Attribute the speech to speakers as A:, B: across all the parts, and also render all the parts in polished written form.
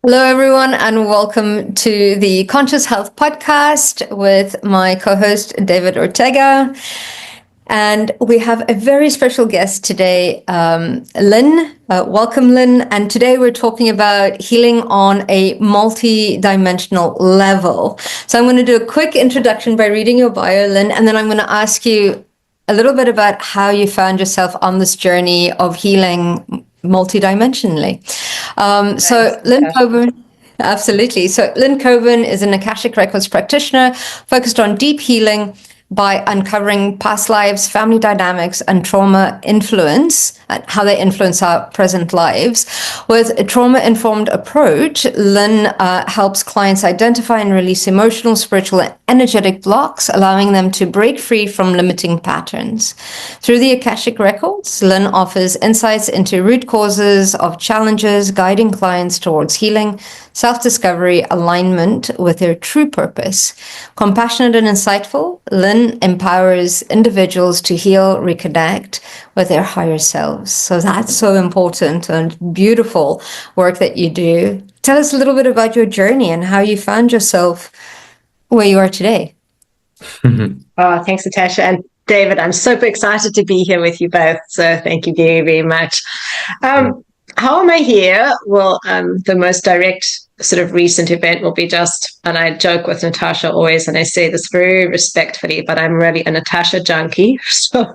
A: Hello, everyone, and welcome to the Conscious Health Podcast with my co-host, David Ortega. And we have a very special guest today, Lynne. Welcome, Lynne. And today we're talking about healing on a multi-dimensional level. So I'm going to do a quick introduction by reading your bio, Lynne, and then I'm going to ask you a little bit about how you found yourself on this journey of healing multidimensionally. So Lynne Cowburn, absolutely. So Lynne Cowburn is an Akashic Records practitioner focused on deep healing by uncovering past lives, family dynamics, and trauma influence, and how they influence our present lives. With a trauma-informed approach, Lynne helps clients identify and release emotional, spiritual, and energetic blocks, allowing them to break free from limiting patterns. Through the Akashic Records, Lynne offers insights into root causes of challenges, guiding clients towards healing, self-discovery, alignment with their true purpose. Compassionate and insightful, Lynne empowers individuals to heal, reconnect with their higher selves. So that's so important and beautiful work that you do. Tell us a little bit about your journey and how you found yourself where you are today.
B: Oh, thanks, Natasha. And David, I'm super excited to be here with you both. So thank you very, very much. How am I here? Well, the most direct sort of recent event will be just, and I joke with Natasha always, and I say this very respectfully, but I'm really a Natasha junkie. So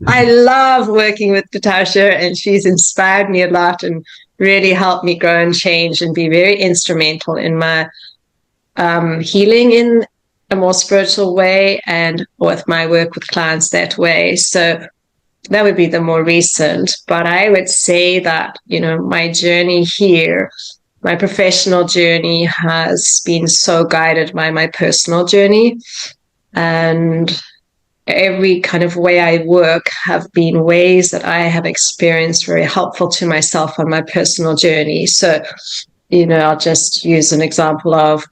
B: I love working with Natasha, and she's inspired me a lot and really helped me grow and change and be very instrumental in my healing in a more spiritual way and with my work with clients that way. So that would be the more recent, but I would say that, my journey here, my professional journey has been so guided by my personal journey, and every kind of way I work have been ways that I have experienced very helpful to myself on my personal journey. So, I'll just use an example of,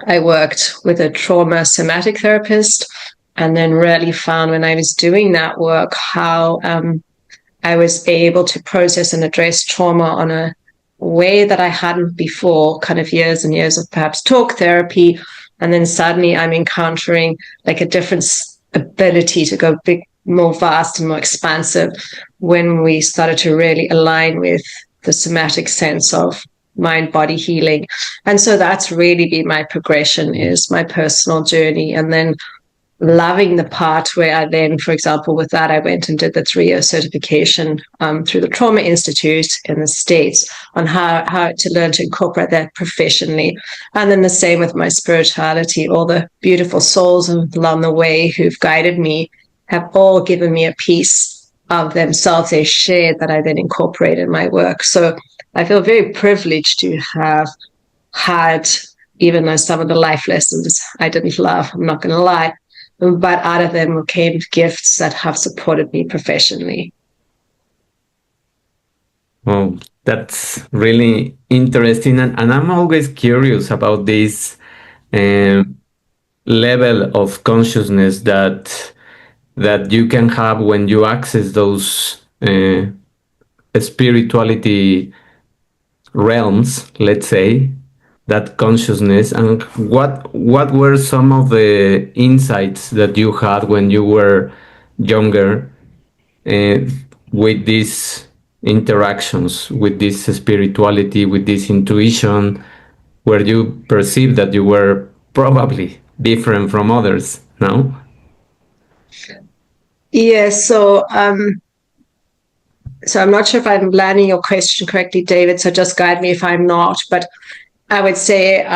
B: I worked with a trauma somatic therapist, and then really found when I was doing that work how I was able to process and address trauma on a way that I hadn't before, kind of years and years of perhaps talk therapy. And then suddenly I'm encountering like a different ability to go big, more vast and more expansive when we started to really align with the somatic sense of mind-body healing. And so that's really been my progression, is my personal journey. And then loving the part where I then, for example, with that, I went and did the 3-year certification through the Trauma Institute in the States on how to learn to incorporate that professionally. And then the same with my spirituality. All the beautiful souls along the way who've guided me have all given me a piece of themselves they shared that I then incorporate in my work. So I feel very privileged to have had, even though some of the life lessons I didn't love, I'm not going to lie, but out of them came gifts that have supported me professionally.
C: Oh, that's really interesting. And I'm always curious about this level of consciousness that you can have when you access those spirituality realms, let's say, that consciousness, and what were some of the insights that you had when you were younger with these interactions, with this spirituality, with this intuition, where you perceived that you were probably different from others, no?
B: Yeah, so I'm not sure if I'm landing your question correctly, David, so just guide me if I'm not, but I would say,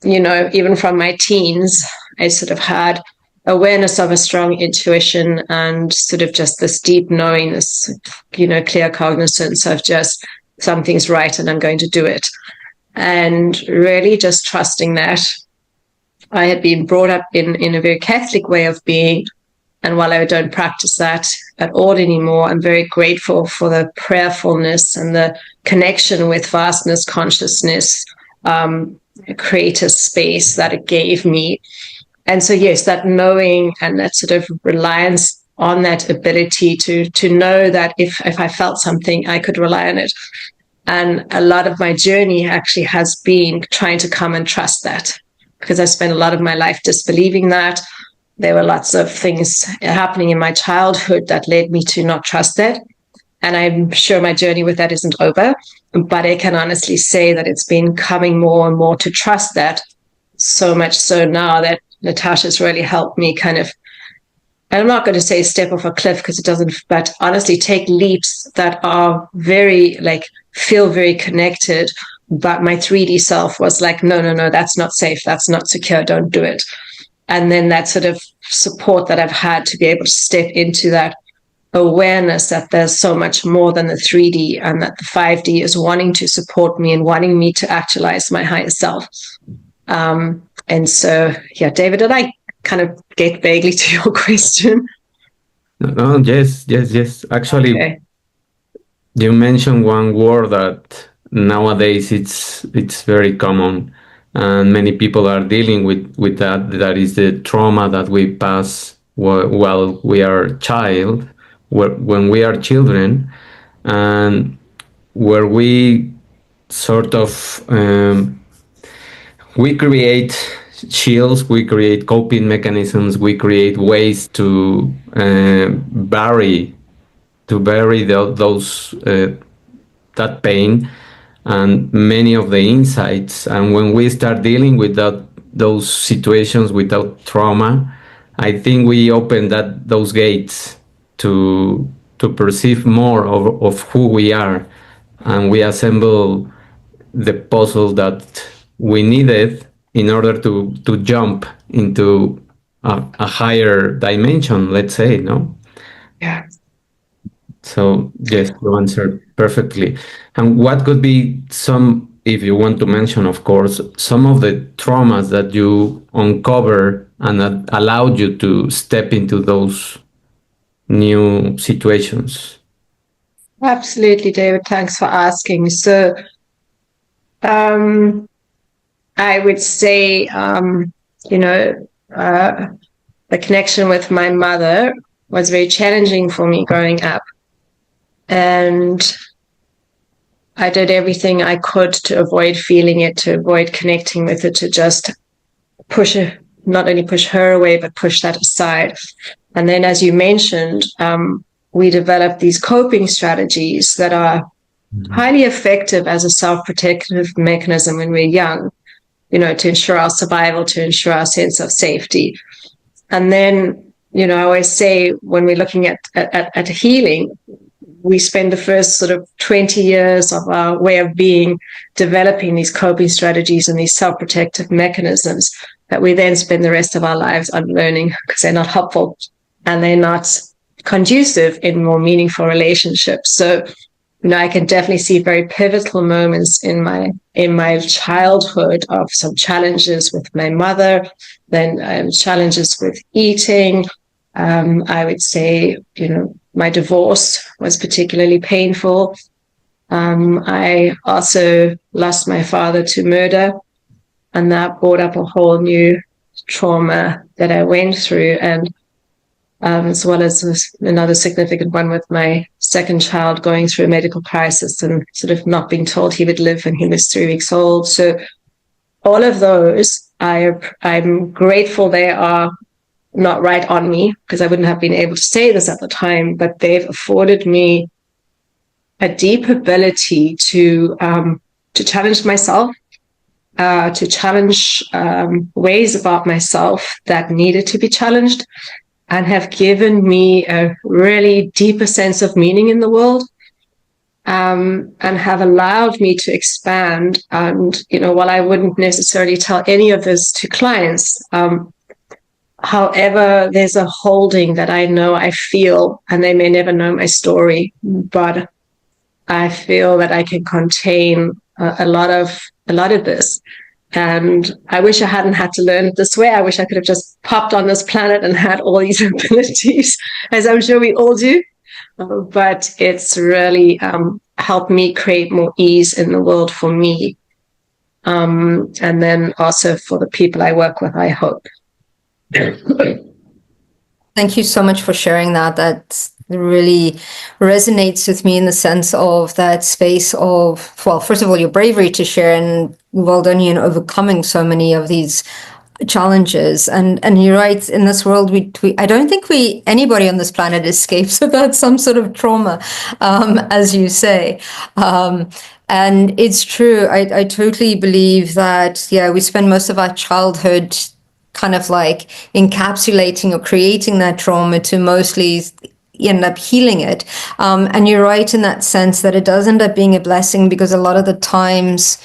B: even from my teens, I sort of had awareness of a strong intuition and sort of just this deep knowingness, clear cognizance of just something's right and I'm going to do it. And really just trusting that. I had been brought up in a very Catholic way of being. And while I don't practice that at all anymore, I'm very grateful for the prayerfulness and the connection with vastness, consciousness, creator space that it gave me. And so, yes, that knowing and that sort of reliance on that ability to know that if I felt something, I could rely on it. And a lot of my journey actually has been trying to come and trust that, because I spent a lot of my life disbelieving that. There were lots of things happening in my childhood that led me to not trust that. And I'm sure my journey with that isn't over, but I can honestly say that it's been coming more and more to trust that, so much so now that Natasha's really helped me kind of, I'm not going to say step off a cliff because it doesn't, but honestly take leaps that are very, like, feel very connected. But my 3D self was like, no, that's not safe. That's not secure. Don't do it. And then that sort of support that I've had to be able to step into that awareness that there's so much more than the 3D, and that the 5D is wanting to support me and wanting me to actualize my higher self. And so, yeah, David, did I kind of get vaguely to your question?
C: No, yes. Actually, okay. You mentioned one word that nowadays it's very common, and many people are dealing with that. That is the trauma that we pass while we are a child, when we are children, and where we sort of we create shields, we create coping mechanisms, we create ways to bury those that pain and many of the insights. And when we start dealing with those situations without trauma, I think we open those gates to perceive more of who we are, and we assemble the puzzle that we needed in order to jump into a higher dimension, let's say, no?
B: Yeah.
C: So yes, you answered perfectly. And what could be some, if you want to mention, of course, some of the traumas that you uncover and that allowed you to step into those new situations?
B: Absolutely, David. Thanks for asking. So, I would say, the connection with my mother was very challenging for me growing up. And I did everything I could to avoid feeling it, to avoid connecting with it, to just not only push her away, but push that aside. And then, as you mentioned, we developed these coping strategies that are highly effective as a self-protective mechanism when we're young, to ensure our survival, to ensure our sense of safety. And then, I always say when we're looking at healing, we spend the first sort of 20 years of our way of being developing these coping strategies and these self-protective mechanisms that we then spend the rest of our lives unlearning because they're not helpful and they're not conducive in more meaningful relationships. So, I can definitely see very pivotal moments in my childhood of some challenges with my mother, then challenges with eating. I would say, my divorce was particularly painful. I also lost my father to murder, and that brought up a whole new trauma that I went through, and as well as another significant one with my second child going through a medical crisis and sort of not being told he would live when he was 3 weeks old. So all of those, I'm grateful they are not right on me, because I wouldn't have been able to say this at the time, but they've afforded me a deep ability to challenge myself, to challenge ways about myself that needed to be challenged, and have given me a really deeper sense of meaning in the world, and have allowed me to expand. And, while I wouldn't necessarily tell any of this to clients, however, there's a holding that I know I feel, and they may never know my story, but I feel that I can contain a lot of this. And I wish I hadn't had to learn it this way. I wish I could have just popped on this planet and had all these abilities, as I'm sure we all do. But it's really helped me create more ease in the world for me. And then also for the people I work with, I hope.
A: Thank you so much for sharing that. really resonates with me in the sense of that space of, well, first of all, your bravery to share, and well done you in overcoming so many of these challenges. And you're right, in this world, we I don't think anybody on this planet escapes without some sort of trauma, as you say. And it's true. I totally believe that, yeah, we spend most of our childhood kind of like encapsulating or creating that trauma to mostly end up healing it. And you're right in that sense that it does end up being a blessing, because a lot of the times,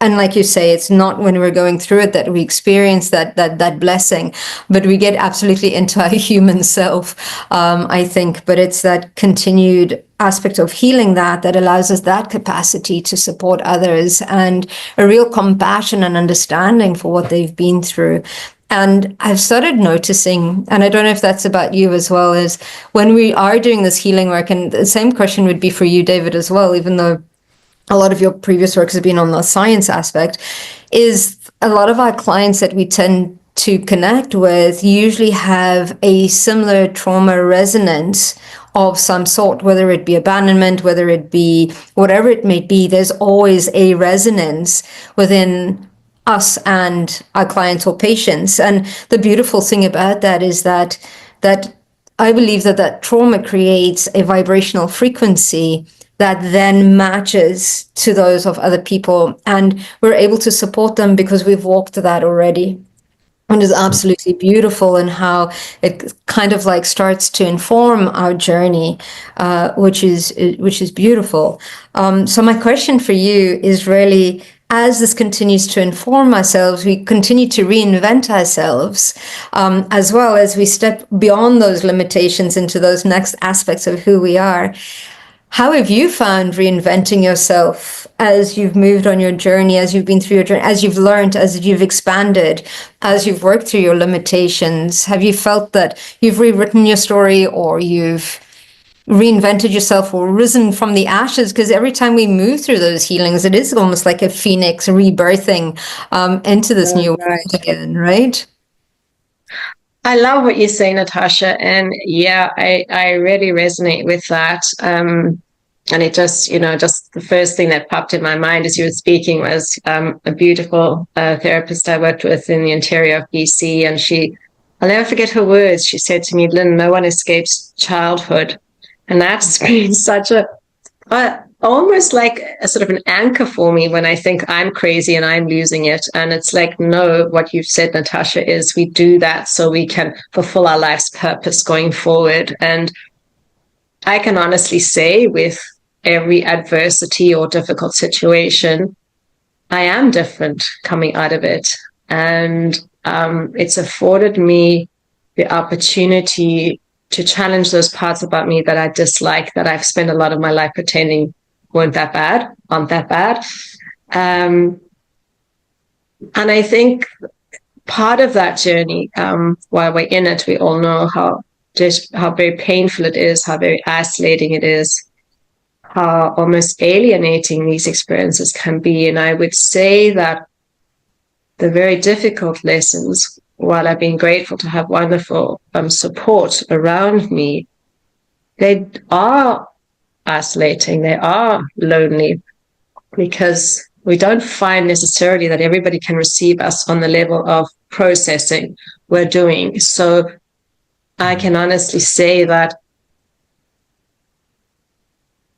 A: and like you say, it's not when we're going through it that we experience that blessing, but we get absolutely into our human self, I think. But it's that continued aspect of healing that allows us that capacity to support others and a real compassion and understanding for what they've been through. And I've started noticing, and I don't know if that's about you as well, is when we are doing this healing work, and the same question would be for you, David, as well, even though a lot of your previous work has been on the science aspect, is a lot of our clients that we tend to connect with usually have a similar trauma resonance of some sort, whether it be abandonment, whether it be whatever it may be. There's always a resonance within us and our clients or patients. And the beautiful thing about that is that I believe that trauma creates a vibrational frequency that then matches to those of other people. And we're able to support them because we've walked that already. And it's absolutely beautiful in how it kind of like starts to inform our journey, which is beautiful. So my question for you is really, as this continues to inform ourselves, we continue to reinvent ourselves, as well as we step beyond those limitations into those next aspects of who we are. How have you found reinventing yourself as you've moved on your journey, as you've been through your journey, as you've learned, as you've expanded, as you've worked through your limitations? Have you felt that you've rewritten your story, or you've reinvented yourself, or risen from the ashes? Because every time we move through those healings, it is almost like a phoenix rebirthing into this new world again, right?
B: I love what you say, Natasha. And yeah, I really resonate with that. And it just, just the first thing that popped in my mind as you were speaking was a beautiful therapist I worked with in the interior of BC. And I'll never forget her words. She said to me, "Lynn, no one escapes childhood." And that's been such almost like a sort of an anchor for me when I think I'm crazy and I'm losing it. And it's like, no, what you've said, Natasha, is we do that so we can fulfill our life's purpose going forward. And I can honestly say, with every adversity or difficult situation, I am different coming out of it. And it's afforded me the opportunity to challenge those parts about me that I dislike, that I've spent a lot of my life pretending aren't that bad. And I think part of that journey, while we're in it, we all know how very painful it is, how very isolating it is, how almost alienating these experiences can be. And I would say that the very difficult lessons, while I've been grateful to have wonderful support around me, they are isolating, they are lonely, because we don't find necessarily that everybody can receive us on the level of processing we're doing. So I can honestly say that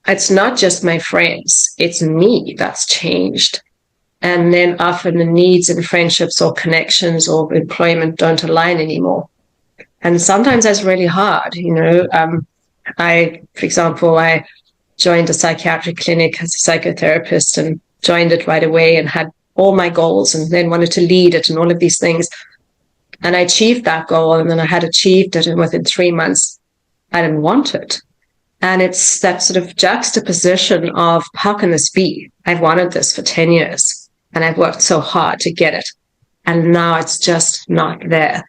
B: it's not just my friends, it's me that's changed. And then often the needs in friendships or connections or employment don't align anymore. And sometimes that's really hard. For example, I joined a psychiatric clinic as a psychotherapist and joined it right away and had all my goals and then wanted to lead it and all of these things. And I achieved that goal, and then I had achieved it, and within 3 months, I didn't want it. And it's that sort of juxtaposition of, how can this be? I've wanted this for 10 years and I've worked so hard to get it. And now it's just not there.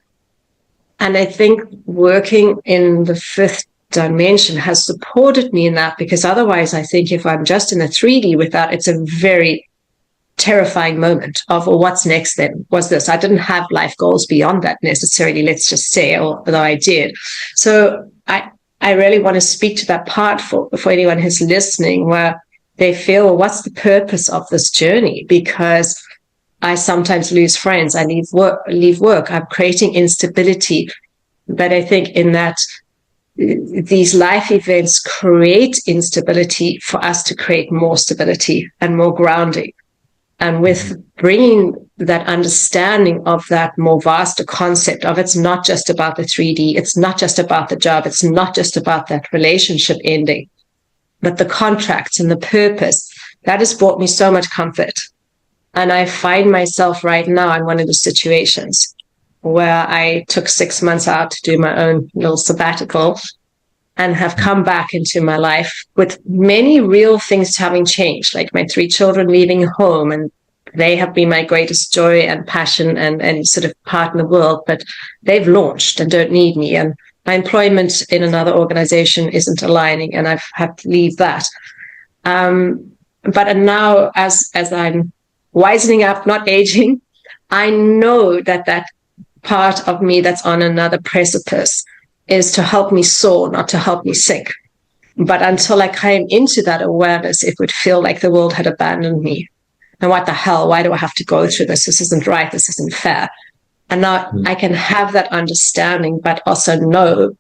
B: And I think working in the fifth dimension has supported me in that, because otherwise I think if I'm just in the 3D with that, it's a very terrifying moment of, well, what's next then? Was this? I didn't have life goals beyond that necessarily, let's just say, although I did. So I really want to speak to that part for anyone who's listening, where they feel, well, what's the purpose of this journey? Because I sometimes lose friends. I leave work. I'm creating instability. But I think in that these life events create instability for us to create more stability and more grounding. And with bringing that understanding of that more vaster concept of, it's not just about the 3D, it's not just about the job, it's not just about that relationship ending, but the contracts and the purpose, that has brought me so much comfort. And I find myself right now in one of the situations where I took 6 months out to do my own little sabbatical and have come back into my life with many real things having changed, like my 3 children leaving home, and they have been my greatest joy and passion and sort of part in the world, but they've launched and don't need me. And my employment in another organization isn't aligning, and I've had to leave that. But now, as I'm wisening up, not aging, I know that part of me that's on another precipice is to help me soar, not to help me sink. But until I came into that awareness, it would feel like the world had abandoned me. And what the hell? Why do I have to go through this? This isn't right. This isn't fair. And now I can have that understanding, but also know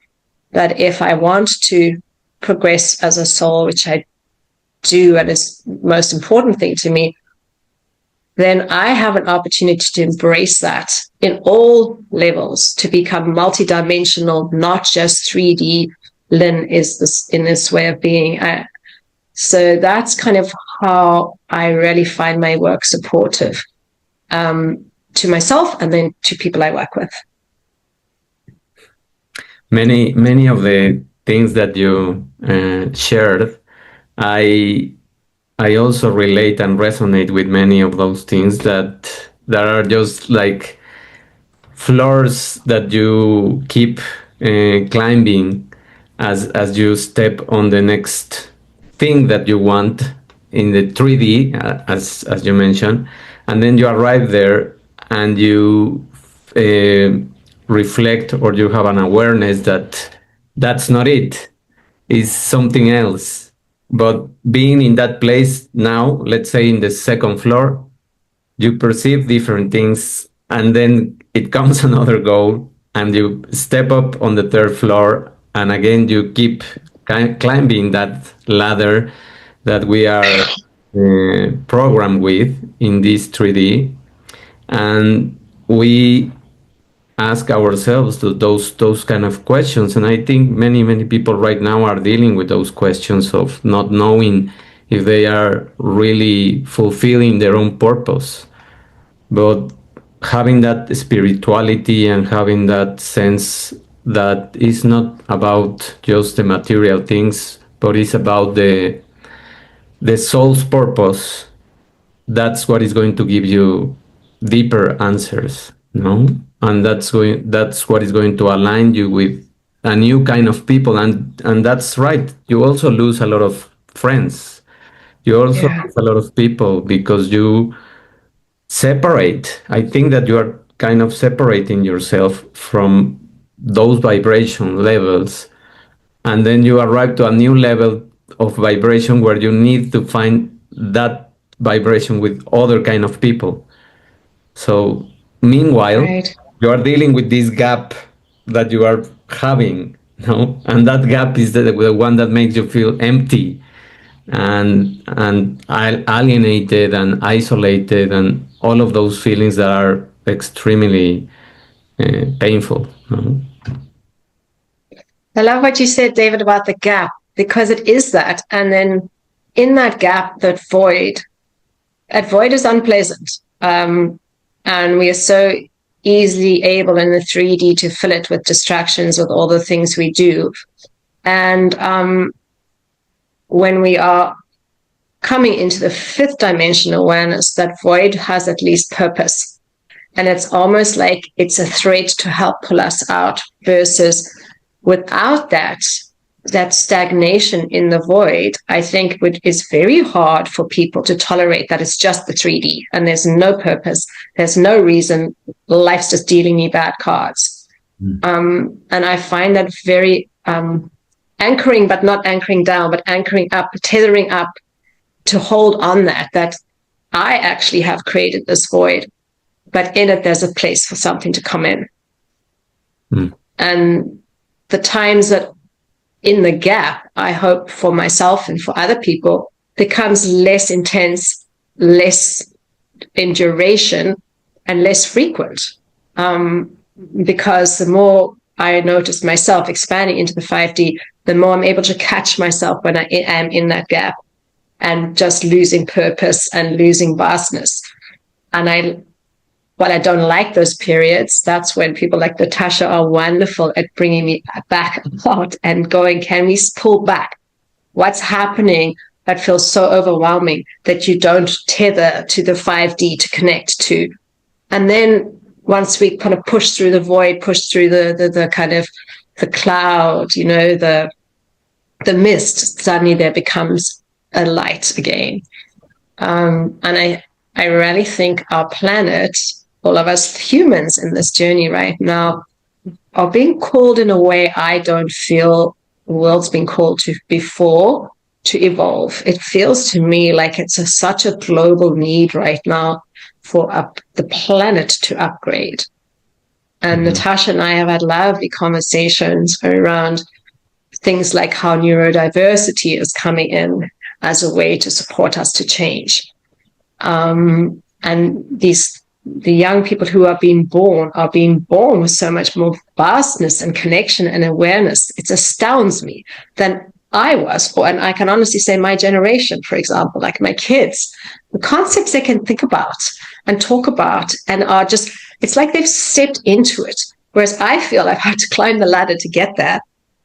B: that if I want to progress as a soul, which I do, and is the most important thing to me, then I have an opportunity to embrace that in all levels, to become multidimensional, not just 3D. Lynne is this in this way of being. So that's kind of how I really find my work supportive to myself and then to people I work with.
C: Many of the things that you shared, I also relate and resonate with many of those things that are just like floors that you keep climbing as you step on the next thing that you want in the 3D, as you mentioned, and then you arrive there and you reflect, or you have an awareness that that's not it, is something else. But being in that place now, let's say in the second floor, you perceive different things, and then it comes another goal, and you step up on the third floor, and again you keep climbing that ladder that we are programmed with in this 3D, and we ask ourselves those kind of questions. And I think many people right now are dealing with those questions of not knowing if they are really fulfilling their own purpose. But having that spirituality and having that sense that is not about just the material things, but it's about the soul's purpose, that's what is going to give you deeper answers, no? And that's what is going to align you with a new kind of people. And that's right, you also lose a lot of friends, you also lose a lot of people, because you separate. I think that you are kind of separating yourself from those vibration levels, and then you arrive to a new level of vibration where you need to find that vibration with other kind of people. So meanwhile, you are dealing with this gap that you are having, no? And that gap is the one that makes you feel empty and alienated and isolated, and all of those feelings that are extremely painful. No?
B: I love what you said, David, about the gap, because it is that. And then in that gap, that void is unpleasant. And we are so easily able in the 3D to fill it with distractions, with all the things we do. And when we are coming into the 5th dimension awareness, that void has at least purpose. And it's almost like it's a thread to help pull us out, versus without that stagnation in the void, I think is very hard for people to tolerate that it's just the 3D and there's no purpose, there's no reason, life's just dealing me bad cards. And I find that very anchoring, but not anchoring down, but anchoring up, tethering up to hold on that I actually have created this void, but in it, there's a place for something to come in. And the times that in the gap, I hope for myself and for other people, becomes less intense, less in duration, and less frequent. Because the more I notice myself expanding into the 5D, the more I'm able to catch myself when I am in that gap and just losing purpose and losing vastness. And while I don't like those periods, that's when people like Natasha are wonderful at bringing me back out and going, can we pull back? What's happening that feels so overwhelming that you don't tether to the 5D to connect to? And then once we kind of push through the void, push through the kind of the cloud, the mist, suddenly there becomes a light again. And I really think our planet, all of us humans in this journey right now, are being called in a way I don't feel the world's been called to before, to evolve. It feels to me like it's such a global need right now for the planet to upgrade. And Natasha and I have had lovely conversations around things like how neurodiversity is coming in as a way to support us to change. And the young people who are being born with so much more vastness and connection and awareness. It astounds me than I was, and I can honestly say my generation, for example, like my kids, the concepts they can think about and talk about and are just, it's like they've stepped into it. Whereas I feel I've had to climb the ladder to get there.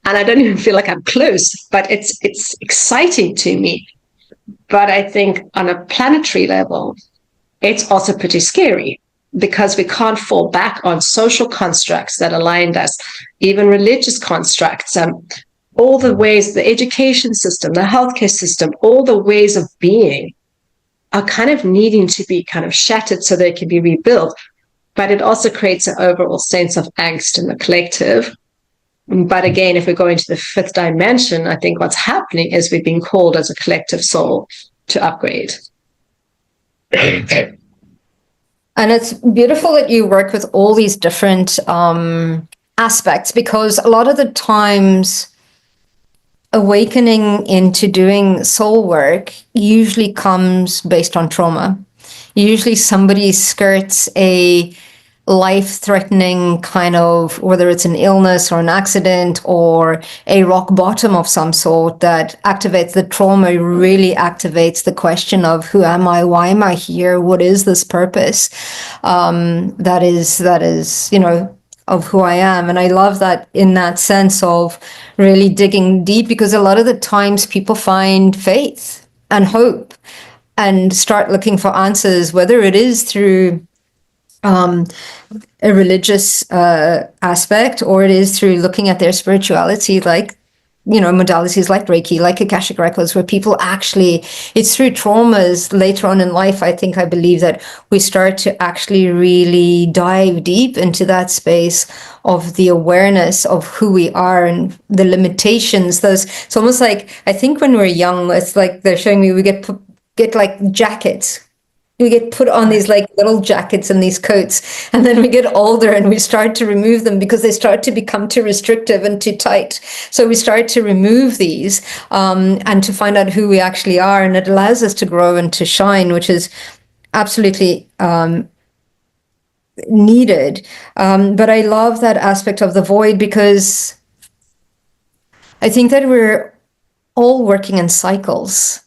B: And I don't even feel like I'm close, but it's exciting to me. But I think on a planetary level, it's also pretty scary because we can't fall back on social constructs that aligned us, even religious constructs, all the ways, the education system, the healthcare system, all the ways of being are kind of needing to be kind of shattered so they can be rebuilt. But it also creates an overall sense of angst in the collective. But again, if we go into the 5th dimension, I think what's happening is we're being called as a collective soul to upgrade.
A: And it's beautiful that you work with all these different aspects, because a lot of the times awakening into doing soul work usually comes based on trauma. Usually somebody skirts a life-threatening kind of, whether it's an illness or an accident or a rock bottom of some sort that activates the trauma, really activates the question of who am I, why am I here, what is this purpose that is of who I am. And I love that in that sense of really digging deep, because a lot of the times people find faith and hope and start looking for answers, whether it is through a religious aspect or it is through looking at their spirituality, like modalities like Reiki, like Akashic Records, where people actually, it's through traumas later on in life, I believe that we start to actually really dive deep into that space of the awareness of who we are and the limitations. It's almost like, I think when we're young, it's like they're showing me we get like jackets. We get put on these like little jackets and these coats, and then we get older and we start to remove them because they start to become too restrictive and too tight. So we start to remove these and to find out who we actually are, and it allows us to grow and to shine, which is absolutely needed. But I love that aspect of the void, because I think that we're all working in cycles.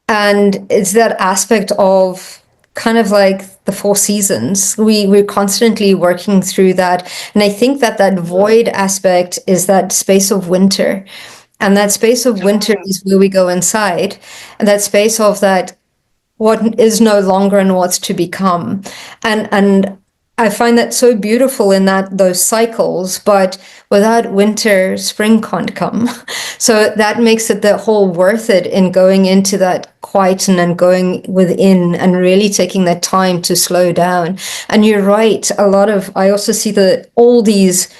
A: And it's that aspect of kind of like the 4 seasons. We're constantly working through that. And I think that void aspect is that space of winter. And that space of winter is where we go inside. And that space of that what is no longer and what's to become. And I find that so beautiful in those cycles, but without winter, spring can't come. So that makes it the whole worth it in going into that quiet and then going within and really taking that time to slow down. And you're right, I also see all these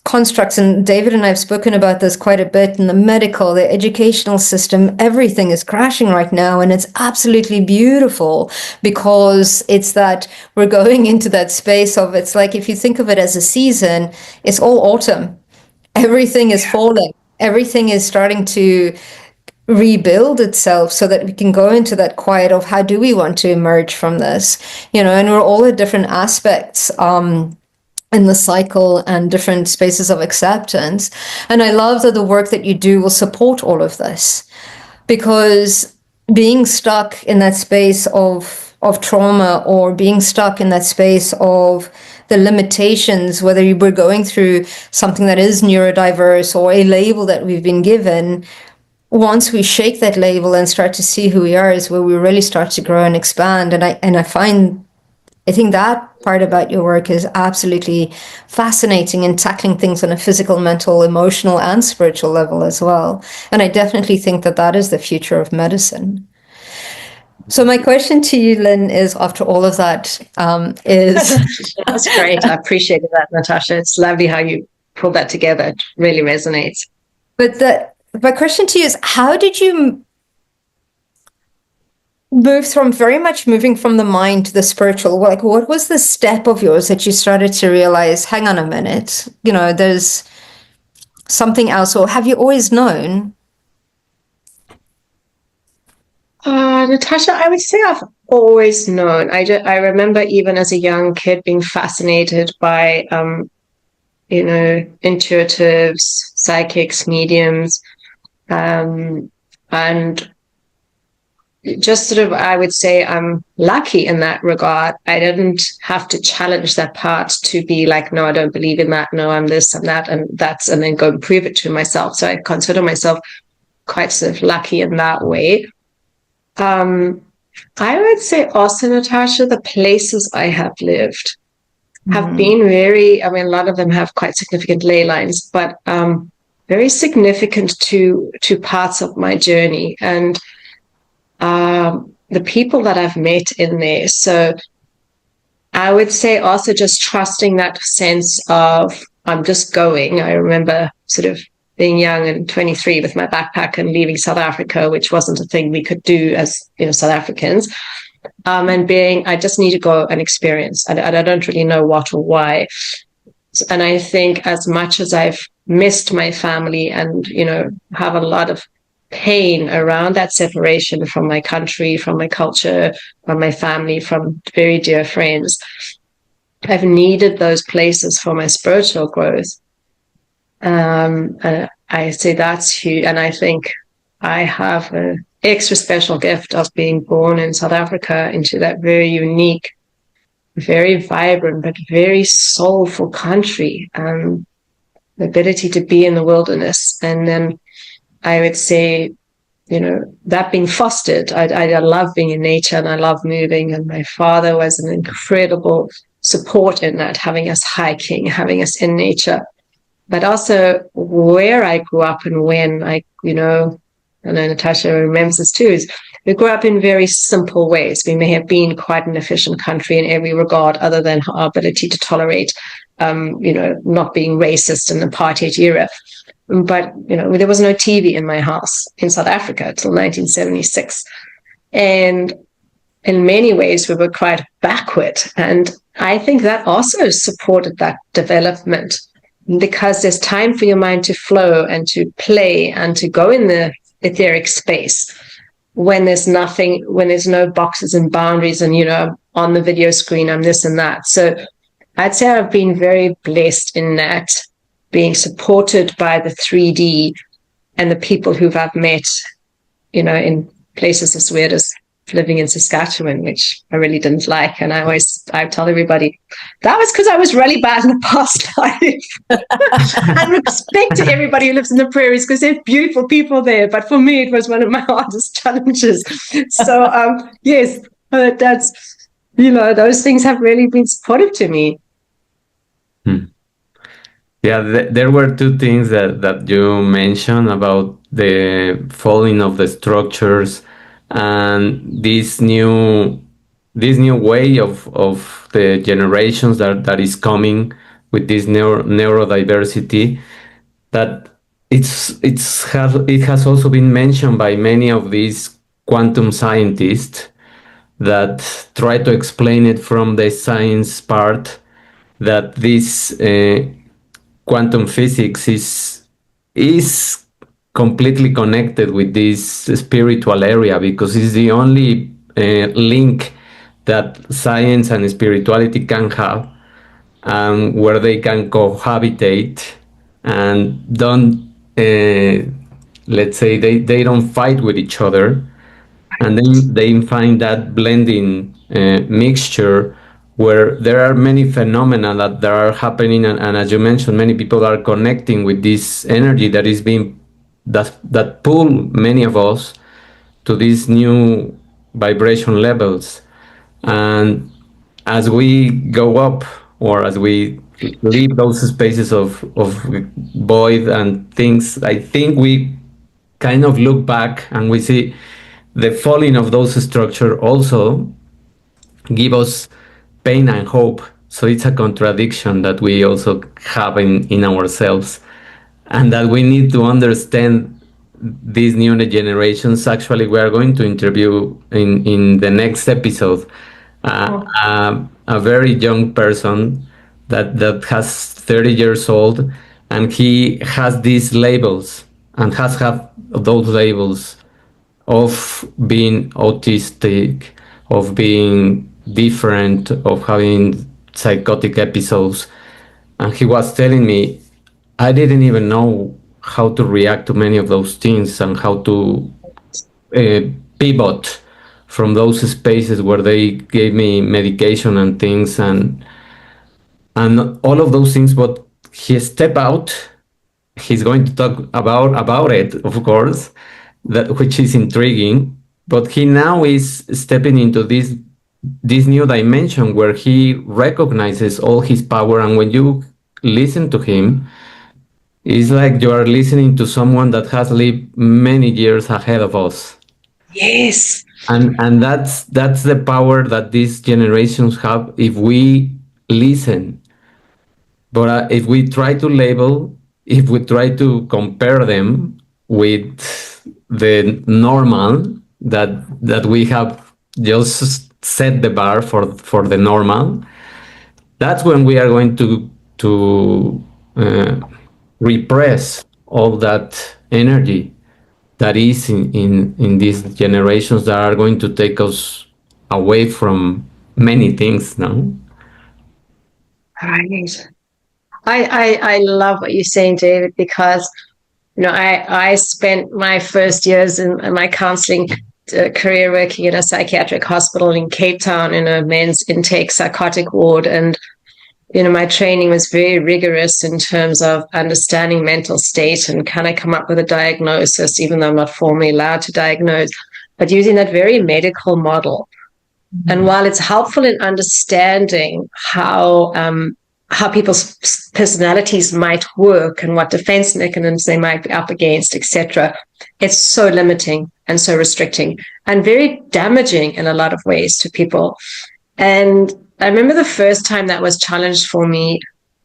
A: constructs, and David and I have spoken about this quite a bit, in the medical, the educational system, everything is crashing right now, and it's absolutely beautiful, because it's that we're going into that space of, it's like, if you think of it as a season, it's all autumn. Everything is falling. Everything is starting to rebuild itself, so that we can go into that quiet of, how do we want to emerge from this? And we're all at different aspects in the cycle, and different spaces of acceptance. And I love that the work that you do will support all of this, because being stuck in that space of trauma, or being stuck in that space of the limitations, whether you were going through something that is neurodiverse, or a label that we've been given, once we shake that label and start to see who we are, is where we really start to grow and expand. And I think that part about your work is absolutely fascinating, in tackling things on a physical, mental, emotional, and spiritual level as well. And I definitely think that that is the future of medicine. So my question to you, Lynne, is, after all of that, is...
B: That's great. I appreciated that, Natasha. It's lovely how you pulled that together. It really resonates.
A: But my question to you is, how did you move from very much moving from the mind to the spiritual? Like, what was the step of yours that you started to realize, hang on a minute, there's something else? Or have you always known?
B: Natasha, I would say I've always known. I remember, even as a young kid, being fascinated by, intuitives, psychics, mediums, and just sort of, I would say I'm lucky in that regard. I didn't have to challenge that part to be like, no, I don't believe in that. No, I'm this, I'm that, and then go and prove it to myself. So I consider myself quite sort of lucky in that way. I would say also, Natasha, the places I have lived have been very, a lot of them have quite significant ley lines, but very significant to parts of my journey. And the people that I've met in there. So I would say also just trusting that sense of, I'm just going. I remember sort of being young and 23 with my backpack and leaving South Africa, which wasn't a thing we could do as South Africans. And I just need to go and experience. I don't really know what or why. And I think, as much as I've missed my family and, have a lot of pain around that separation from my country, from my culture, from my family, from very dear friends, I've needed those places for my spiritual growth. I say that's huge. And I think I have an extra special gift of being born in South Africa, into that very unique, very vibrant, but very soulful country. The ability to be in the wilderness. And then I would say, that being fostered, I love being in nature, and I love moving. And my father was an incredible support in that, having us hiking, having us in nature. But also where I grew up and when I know Natasha remembers this too, is we grew up in very simple ways. We may have been quite an efficient country in every regard, other than our ability to tolerate, not being racist in the apartheid era. But, there was no TV in my house in South Africa until 1976. And in many ways, we were quite backward. And I think that also supported that development, because there's time for your mind to flow and to play and to go in the etheric space when there's nothing, when there's no boxes and boundaries and, on the video screen, I'm this and that. So I'd say I've been very blessed in that, being supported by the 3D and the people who I've met, in places as weird as living in Saskatchewan, which I really didn't like. And I tell everybody that was because I was really bad in the past life. And respect to everybody who lives in the prairies, because there's beautiful people there. But for me, it was one of my hardest challenges. So yes, that's, those things have really been supportive to me.
C: Yeah, there were two things that you mentioned about the falling of the structures and this new way of the generations that is coming with this neurodiversity, that it has also been mentioned by many of these quantum scientists that try to explain it from the science part, that this quantum physics is completely connected with this spiritual area, because it's the only link that science and spirituality can have, where they can cohabitate and don't, let's say, they don't fight with each other, and then they find that blending mixture where there are many phenomena that are happening, and as you mentioned, many people are connecting with this energy that is being that pull many of us to these new vibration levels. And as we go up, or as we leave those spaces of void and things, I think we kind of look back and we see the falling of those structures also give us pain and hope. So it's a contradiction that we also have in ourselves, and that we need to understand these new generations. Actually, we are going to interview in the next episode a very young person that has 30 years old, and he has these labels and has had those labels of being autistic, of being different, of having psychotic episodes. And he was telling me, I didn't even know how to react to many of those things, and how to pivot from those spaces where they gave me medication and things, and all of those things. But he stepped out. He's going to talk about it, of course, which is intriguing. But he now is stepping into this new dimension where he recognizes all his power. And when you listen to him, it's like you are listening to someone that has lived many years ahead of us.
B: Yes.
C: And that's the power that these generations have if we listen. But if we try to label, if we try to compare them with the normal that we have just set the bar for the normal, that's when we are going to repress all that energy that is in these generations that are going to take us away from many things now.
B: Right. I love what you're saying, David, because I spent my first years in my counseling career working in a psychiatric hospital in Cape Town in a men's intake psychotic ward, and my training was very rigorous in terms of understanding mental state and can I come up with a diagnosis, even though I'm not formally allowed to diagnose, but using that very medical model. Mm-hmm. And while it's helpful in understanding how people's personalities might work and what defense mechanisms they might be up against, etc., it's so limiting and so restricting and very damaging in a lot of ways to people. And I remember the first time that was challenged for me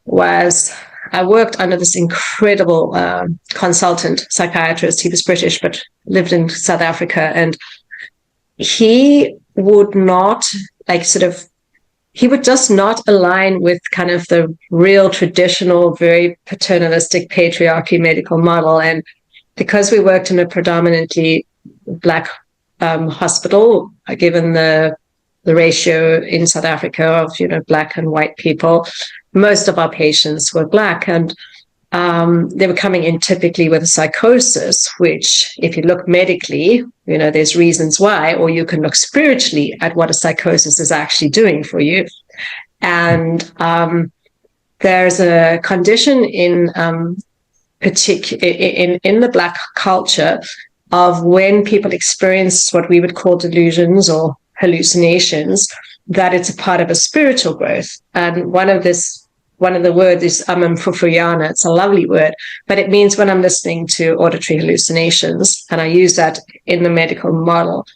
B: was I worked under this incredible consultant psychiatrist. He was British but lived in South Africa, and he would not he would just not align with kind of the real traditional, very paternalistic patriarchy medical model. And because we worked in a predominantly Black hospital, given the ratio in South Africa of, Black and white people, most of our patients were Black, and they were coming in typically with a psychosis, which if you look medically, there's reasons why, or you can look spiritually at what a psychosis is actually doing for you. And there's a condition in the Black culture of when people experience what we would call delusions or hallucinations, that it's a part of a spiritual growth. And one of the words is Fufuyana. It's a lovely word, but it means when I'm listening to auditory hallucinations, and I use that in the medical model.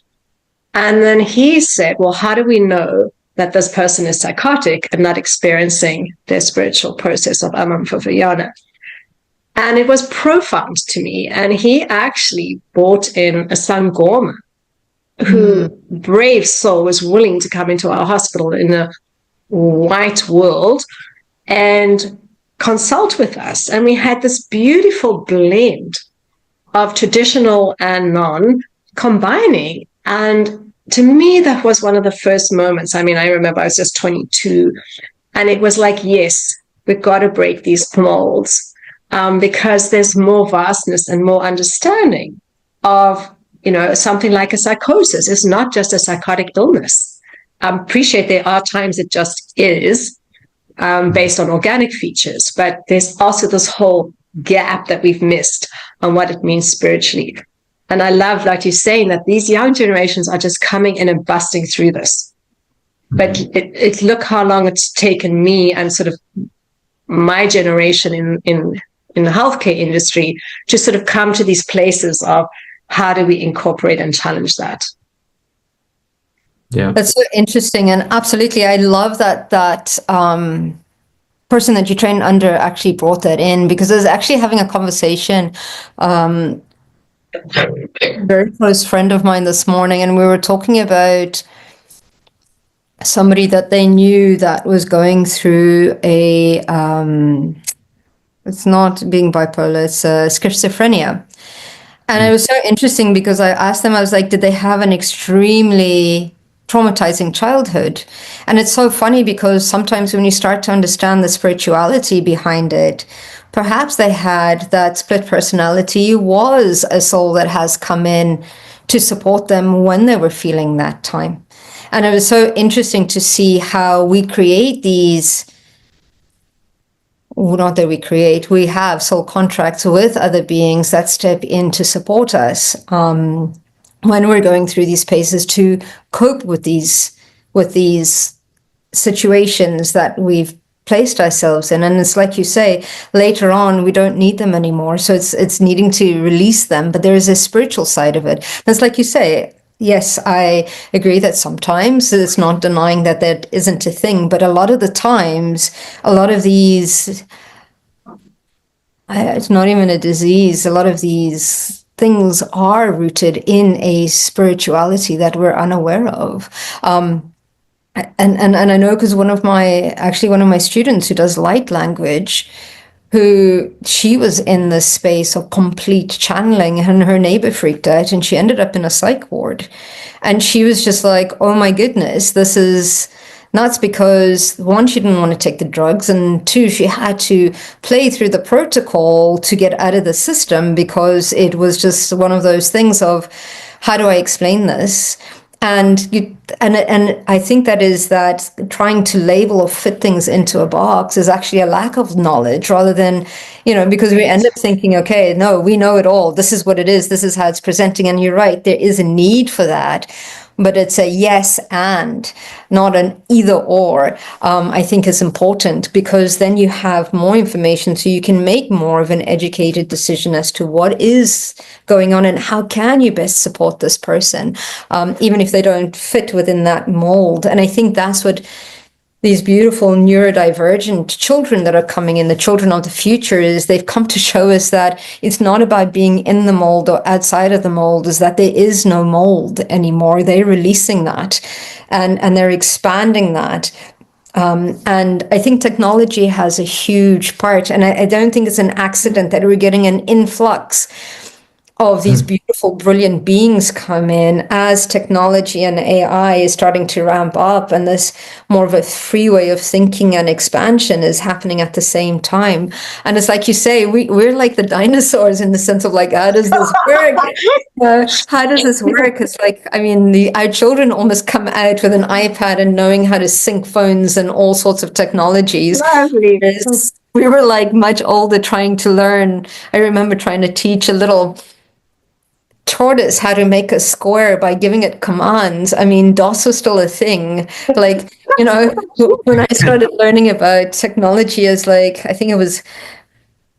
B: And then he said, well, how do we know that this person is psychotic and not experiencing their spiritual process of Amamfafayana. And it was profound to me. And he actually brought in a Sangoma who, brave soul, was willing to come into our hospital in a white world and consult with us. And we had this beautiful blend of traditional and non combining. And to me, that was one of the first moments. I mean, I remember I was just 22, and it was like, yes, we've got to break these molds, because there's more vastness and more understanding of, something like a psychosis. It's not just a psychotic illness. I appreciate there are times it just is, based on organic features, but there's also this whole gap that we've missed on what it means spiritually. And I love, like you're saying, that these young generations are just coming in and busting through this. But look how long it's taken me and sort of my generation in the healthcare industry to sort of come to these places of how do we incorporate and challenge that.
C: Yeah,
A: that's so interesting, and absolutely, I love that person that you trained under actually brought that in, because I was actually having a conversation. A very close friend of mine this morning, and we were talking about somebody that they knew that was going through a it's not being bipolar, it's schizophrenia. And it was so interesting because I asked them, I was like, did they have an extremely traumatizing childhood? And it's so funny because sometimes when you start to understand the spirituality behind it, perhaps they had that split personality, was a soul that has come in to support them when they were feeling that time. And it was so interesting to see how we create these, not that we have soul contracts with other beings that step in to support us when we're going through these phases to cope with these situations that we've placed ourselves in. And it's like you say, later on we don't need them anymore, so it's needing to release them. But there is a spiritual side of it. And it's like you say, yes, I agree that sometimes it's not denying that that isn't a thing, but a lot of the times, a lot of these, it's not even a disease, a lot of these things are rooted in a spirituality that we're unaware of. And I know, because one of my students who does light language, she was in this space of complete channeling, and her neighbor freaked out and she ended up in a psych ward. And she was just like, oh my goodness, this is nuts, because one, she didn't want to take the drugs, and two, she had to play through the protocol to get out of the system, because it was just one of those things of, how do I explain this? And I think that is that trying to label or fit things into a box is actually a lack of knowledge, rather than, because we end up thinking, okay, no, we know it all. This is what it is. This is how it's presenting. And you're right, there is a need for that. But it's a yes and, not an either or, I think is important, because then you have more information, so you can make more of an educated decision as to what is going on and how can you best support this person, even if they don't fit within that mold. And I think that's what these beautiful neurodivergent children that are coming in, the children of the future, is they've come to show us that it's not about being in the mold or outside of the mold, is that there is no mold anymore. They're releasing that and they're expanding that. And I think technology has a huge part, and I don't think it's an accident that we're getting an influx of these beautiful, brilliant beings come in as technology and AI is starting to ramp up, and this more of a free way of thinking and expansion is happening at the same time. And it's like you say, we're like the dinosaurs in the sense of like, how does this work? How does this work? It's like, I mean, our children almost come out with an iPad and knowing how to sync phones and all sorts of technologies.
B: Lovely.
A: We were like much older trying to learn. I remember trying to teach a little tortoise how to make a square by giving it commands. I mean, DOS was still a thing. Like, when I started learning about technology, as like, I think it was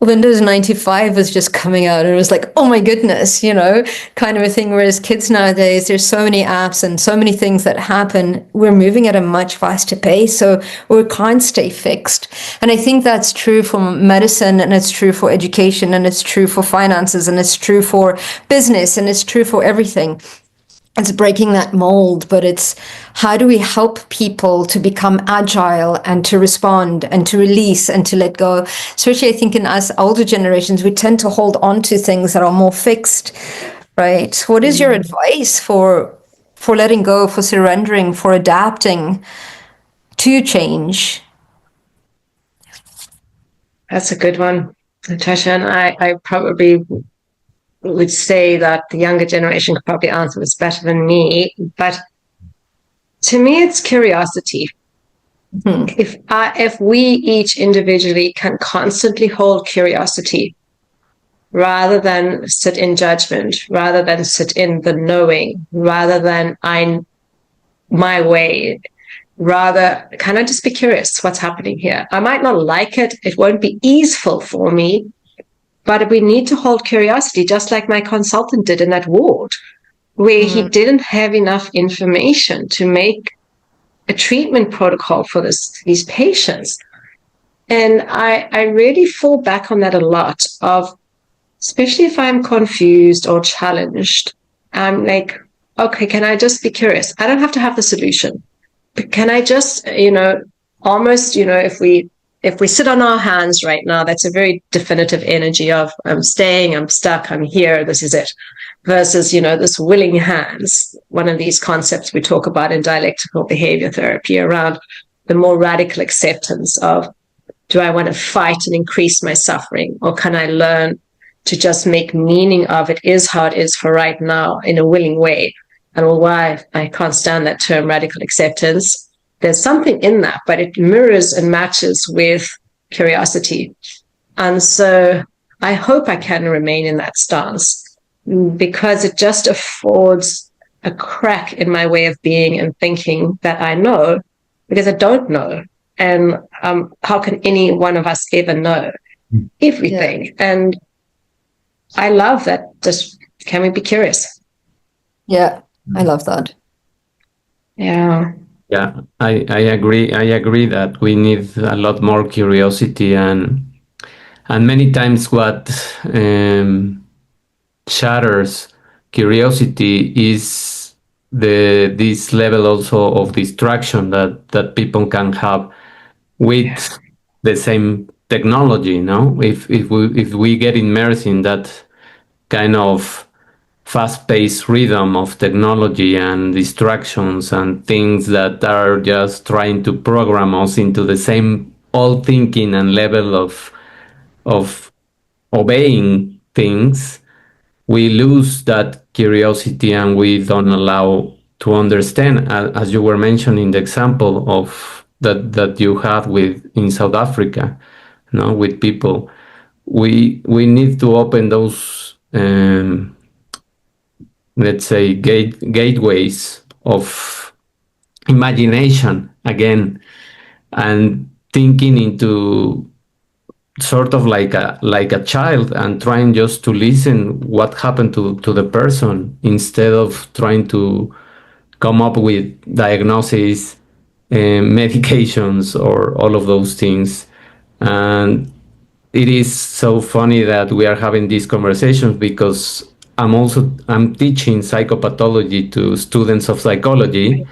A: Windows 95 was just coming out and it was like, oh my goodness, kind of a thing. Whereas kids nowadays, there's so many apps and so many things that happen. We're moving at a much faster pace, so we can't stay fixed. And I think that's true for medicine, and it's true for education, and it's true for finances, and it's true for business, and it's true for everything. It's breaking that mold, but it's how do we help people to become agile and to respond and to release and to let go? Especially, I think in us older generations, we tend to hold on to things that are more fixed, right? What is your advice for letting go, for surrendering, for adapting to change?
B: That's a good one, Natasha. And I probably would say that the younger generation could probably answer this better than me. But to me, it's curiosity. Mm-hmm. If we each individually can constantly hold curiosity rather than sit in judgment, rather than sit in the knowing, rather than my way, rather, can I just be curious what's happening here? I might not like it. It won't be easeful for me. But we need to hold curiosity, just like my consultant did in that ward, where he didn't have enough information to make a treatment protocol for these patients. And I really fall back on that a lot, especially if I'm confused or challenged. I'm like, okay, can I just be curious? I don't have to have the solution. But can I just, almost, if we sit on our hands right now, that's a very definitive energy of I'm staying, I'm stuck, I'm here, this is it. Versus, this willing hands, one of these concepts we talk about in dialectical behavior therapy around the more radical acceptance of, do I want to fight and increase my suffering? Or can I learn to just make meaning of it is how it is for right now in a willing way? And why I can't stand that term radical acceptance. There's something in that, but it mirrors and matches with curiosity. And so I hope I can remain in that stance because it just affords a crack in my way of being and thinking that I know because I don't know. And how can any one of us ever know everything? Yeah. And I love that. Just can we be curious?
A: Yeah, I love that.
B: Yeah.
C: Yeah, I agree. I agree that we need a lot more curiosity, and many times what shatters curiosity is this level also of distraction that people can have with the same technology. If we get immersed in that kind of fast-paced rhythm of technology and distractions and things that are just trying to program us into the same old thinking and level of obeying things, we lose that curiosity and we don't allow to understand. As you were mentioning the example of that you had in South Africa, with people, we need to open those let's say gateways of imagination again, and thinking into sort of like a child and trying just to listen what happened to the person instead of trying to come up with diagnoses, medications, or all of those things. And it is so funny that we are having these conversations because I'm teaching psychopathology to students of psychology,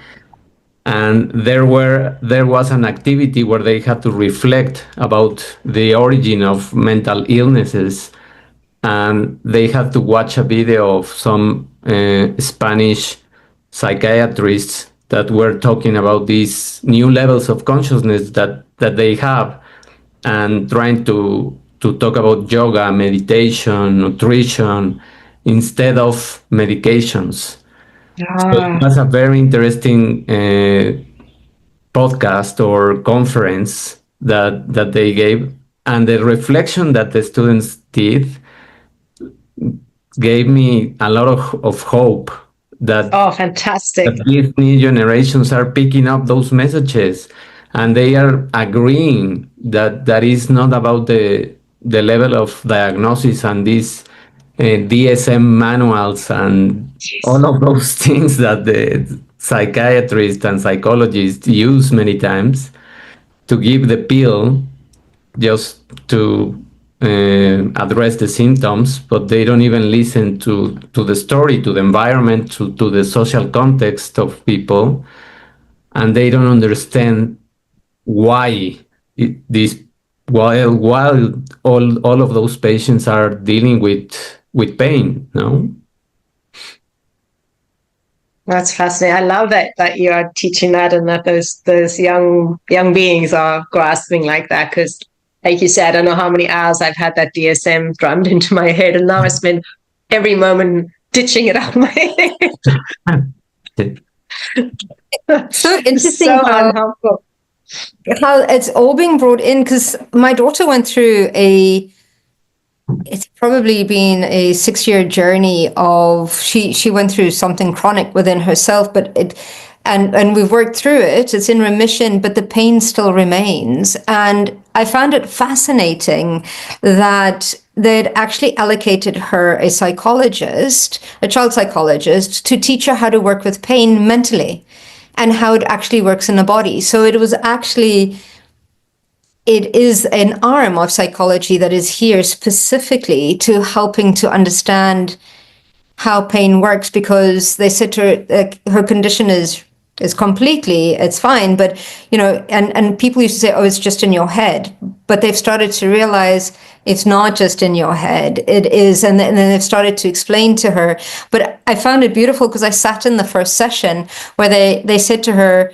C: and there was an activity where they had to reflect about the origin of mental illnesses, and they had to watch a video of some Spanish psychiatrists that were talking about these new levels of consciousness that they have, and trying to talk about yoga, meditation, nutrition, instead of medications. So it was a very interesting podcast or conference that they gave, and the reflection that the students did gave me a lot of hope that
B: fantastic,
C: that these new generations are picking up those messages, and they are agreeing that is not about the the level of diagnosis and these DSM manuals and all of those things that the psychiatrists and psychologists use many times to give the pill just to address the symptoms, but they don't even listen to the story, to the environment, to the social context of people, and they don't understand why this while all of those patients are dealing with pain. No.
B: That's fascinating. I love that you are teaching that, and that those young beings are grasping like that. Because, like you said, I don't know how many hours I've had that DSM drummed into my head, and now I spend every moment ditching it out of my head.
A: So interesting.
B: So unhelpful.
A: How it's all being brought in, because my daughter went through it's probably been a 6-year journey of she went through something chronic within herself, but and we've worked through it. It's in remission, but the pain still remains. And I found it fascinating that they'd actually allocated her a psychologist, a child psychologist, to teach her how to work with pain mentally and how it actually works in the body. So it is an arm of psychology that is here specifically to helping to understand how pain works, because they said to her, her condition is completely, it's fine, but, and people used to say, oh, it's just in your head. But they've started to realize it's not just in your head, it is. And then they've started to explain to her. But I found it beautiful because I sat in the first session where they said to her,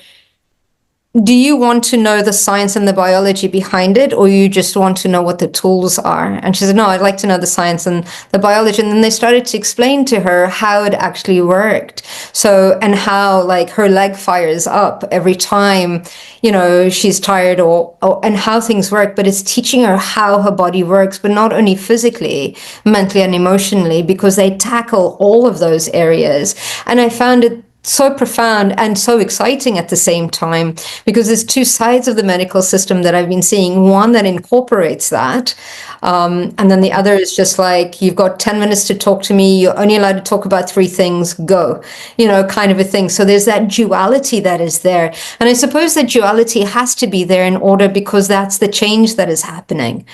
A: do you want to know the science and the biology behind it, or you just want to know what the tools are? And she said, no, I'd like to know the science and the biology. And then they started to explain to her how it actually worked. So, and how like her leg fires up every time, she's tired and how things work. But it's teaching her how her body works, but not only physically, mentally and emotionally, because they tackle all of those areas. And I found it so profound and so exciting at the same time, because there's two sides of the medical system that I've been seeing. One that incorporates that, and then the other is just like, you've got 10 minutes to talk to me, you're only allowed to talk about 3 things, go, kind of a thing. So there's that duality that is there. And I suppose that duality has to be there in order, because that's the change that is happening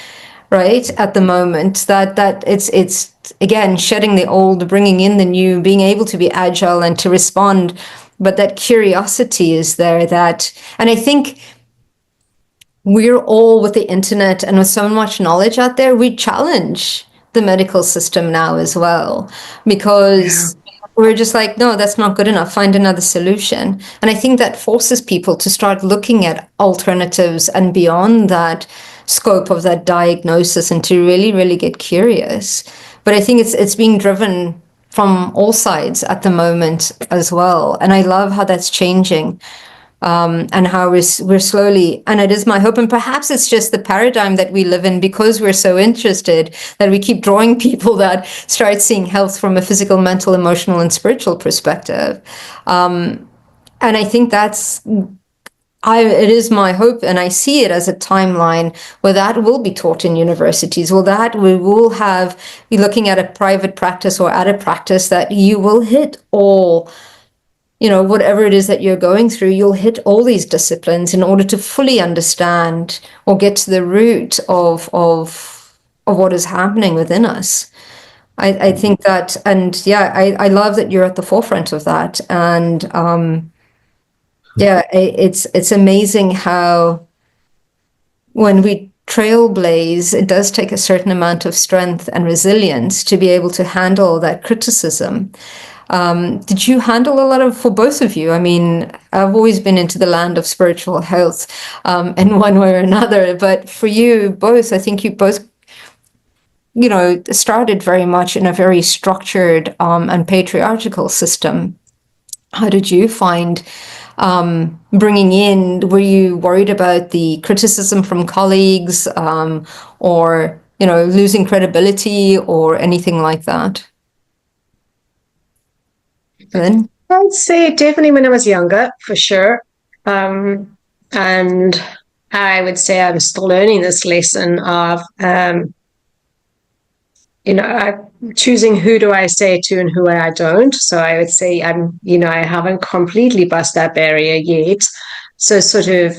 A: right at the moment, that it's again shedding the old, bringing in the new, being able to be agile and to respond, but that curiosity is there. And I think we're all, with the internet and with so much knowledge out there, we challenge the medical system now as well, because we're just like, no, that's not good enough, find another solution. And I think that forces people to start looking at alternatives and beyond that scope of that diagnosis, and to really, really get curious. But I think it's being driven from all sides at the moment as well. And I love how that's changing, and how we're slowly, and it is my hope, and perhaps it's just the paradigm that we live in, because we're so interested, that we keep drawing people that start seeing health from a physical, mental, emotional, and spiritual perspective. And I think it is my hope, and I see it as a timeline where that will be taught in universities, or that we will be looking at a private practice or at a practice, that you will hit all, whatever it is that you're going through, you'll hit all these disciplines in order to fully understand or get to the root of what is happening within us. I think that, and I love that you're at the forefront of that. And it's amazing how when we trailblaze, it does take a certain amount of strength and resilience to be able to handle that criticism. Did you handle a lot of, for both of you? I mean, I've always been into the land of spiritual health in one way or another, but for you both, I think you both, started very much in a very structured and patriarchal system. How did you find bringing in, were you worried about the criticism from colleagues, or, losing credibility or anything like that? Lynne?
B: I'd say definitely when I was younger, for sure. And I would say I'm still learning this lesson of I'm choosing who do I say to and who I don't. So I would say I haven't completely bust that barrier yet. So sort of,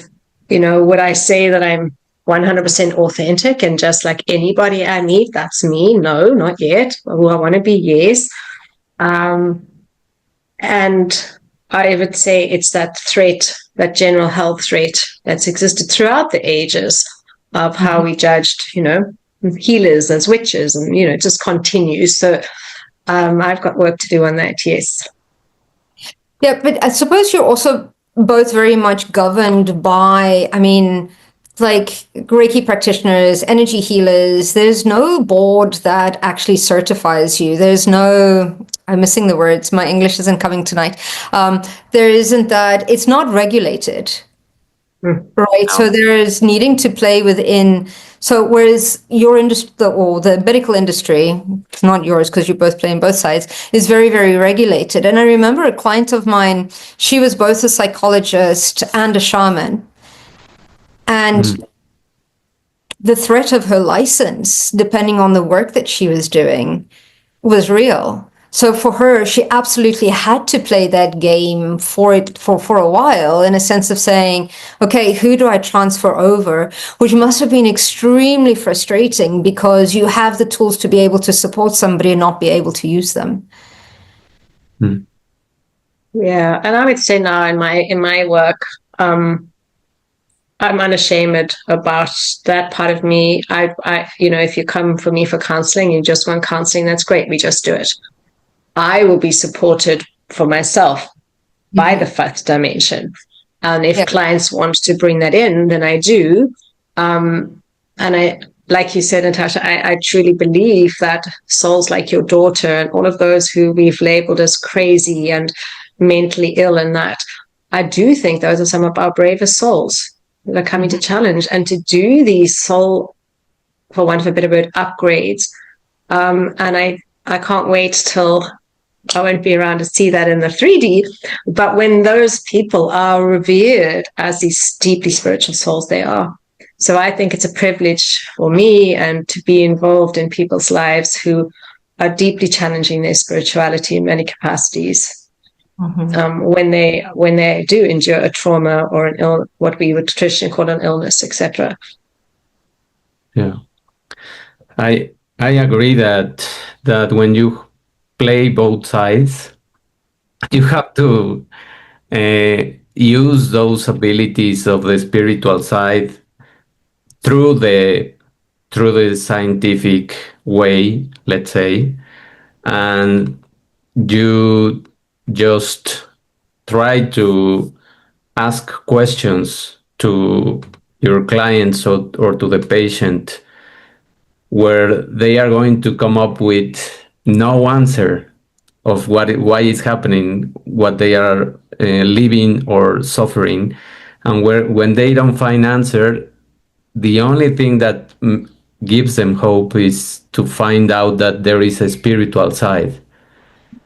B: would I say that I'm 100% authentic and just like anybody I meet, that's me? No, not yet. Who I want to be, yes. And I would say it's that threat, that general health threat that's existed throughout the ages of how we judged, healers as witches, and it just continues. So I've got work to do on that. Yes.
A: Yeah, but I suppose you're also both very much governed by, like Reiki practitioners, energy healers. There's no board that actually certifies you. There's no, I'm missing the words. My English isn't coming tonight. There isn't that. It's not regulated. Right. So there is needing to play within. So whereas your industry or the medical industry, it's not yours because you both play on both sides, is very, very regulated. And I remember a client of mine, she was both a psychologist and a shaman. And the threat of her license, depending on the work that she was doing, was real. So for her, she absolutely had to play that game for a while, in a sense of saying, okay, who do I transfer over? Which must have been extremely frustrating because you have the tools to be able to support somebody and not be able to use them.
B: Yeah. And I would say now in my work, I'm unashamed about that part of me. If you come for me for counseling, you just want counseling, that's great. We just do it. I will be supported for myself by the fifth dimension. And if clients want to bring that in, then I do. And I, like you said, Natasha, I truly believe that souls like your daughter and all of those who we've labeled as crazy and mentally ill and that, I do think those are some of our bravest souls that are coming to challenge and to do these soul, for want of a better word, upgrades. And I can't wait till I won't be around to see that in the 3D, but when those people are revered as these deeply spiritual souls they are. So I think it's a privilege for me and to be involved in people's lives who are deeply challenging their spirituality in many capacities. When they do endure a trauma or what we would traditionally call an illness, etc.
C: Yeah, I agree that when you play both sides, you have to use those abilities of the spiritual side through the scientific way, let's say, and you just try to ask questions to your clients or to the patient where they are going to come up with no answer of why it's happening, what they are living or suffering, and when they don't find answer, the only thing that gives them hope is to find out that there is a spiritual side.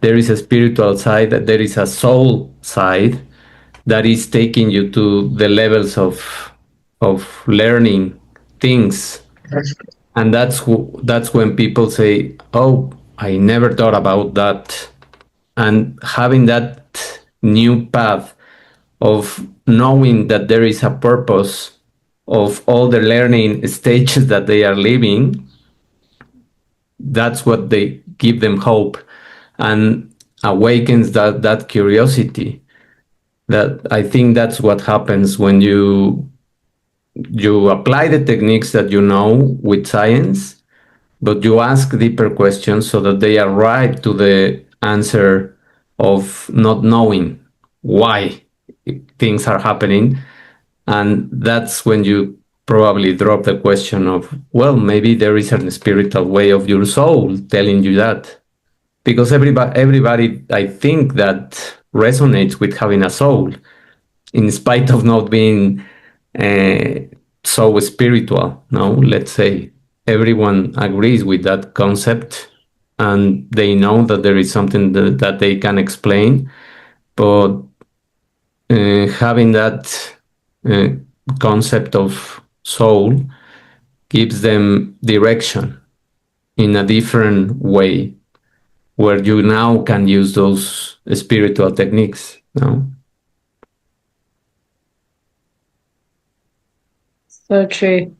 C: There is a spiritual side, that there is a soul side that is taking you to the levels of learning things. And that's when people say, oh, I never thought about that. And having that new path of knowing that there is a purpose of all the learning stages that they are living, that's what they give them hope and awakens that curiosity. That I think that's what happens when you apply the techniques that you know with science, but you ask deeper questions so that they arrive to the answer of not knowing why things are happening. And that's when you probably drop the question of, well, maybe there is a spiritual way of your soul telling you that. Because everybody, I think, that resonates with having a soul, in spite of not being so spiritual. No, let's say everyone agrees with that concept, and they know that there is something that they can explain, but having that concept of soul gives them direction. in a different way, where you now can use those spiritual techniques, no?
B: So true.